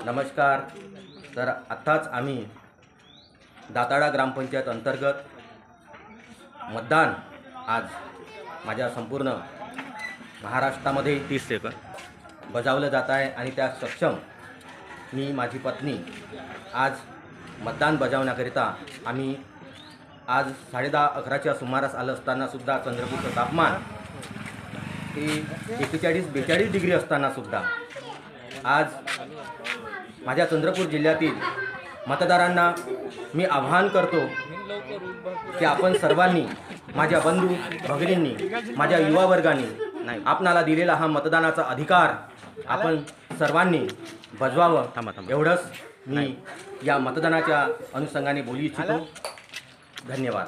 नमस्कार. तर आत्ताच आम्ही दाताडा ग्रामपंचायत अंतर्गत मतदान आज माझ्या संपूर्ण महाराष्ट्रामध्ये 30 सेकंद बजावलं जात आहे आणि त्या सक्षम मी माझी पत्नी आज मतदान बजावण्याकरिता आम्ही आज 10:30-11च्या सुमारास आलं असतानासुद्धा चंद्रपूरचं तापमान हे 41-42 डिग्री असतानासुद्धा आज माझ्या चंद्रपूर जिल्ह्यातील मतदारांना मी आवाहन करतो की आपण सर्वांनी, माझ्या बंधू भगिनींनी, माझ्या युवा वर्गाने आपणाला दिलेला हा मतदानाचा अधिकार आपण सर्वांनी बजवावं एवढंच मी या मतदानाच्या अनुषंगाने बोलू इच्छितो. धन्यवाद.